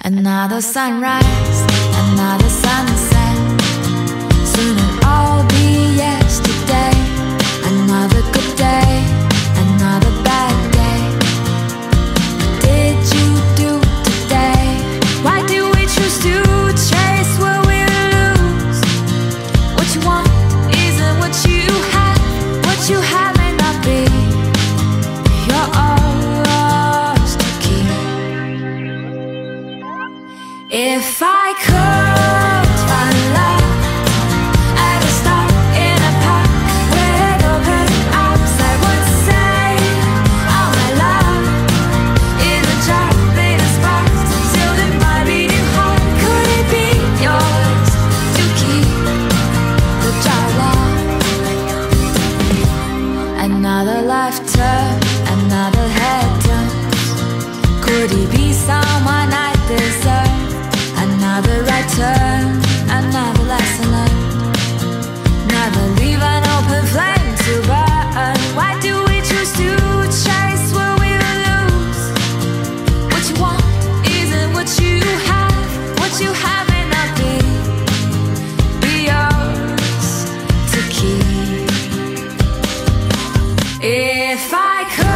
Another sunrise, another sunset. Soon it'll all be yesterday. Another good day, another bad day. What did you do today? Why do we choose to chase what we lose? What you want isn't what you have. What you have may not be yours to keep. If I could find love at a start in a park with open arms, I would say all my love in a jar made of sparks, sealed in my beating heart. Could it be yours to keep the jar locked? Another life turn, another head turns. Could he be someone I deserve? Another right turn, another lesson learned. Never leave an open flame to burn. Why do we choose to chase what we lose? What you want isn't what you have. What you have may not be yours to keep. If I could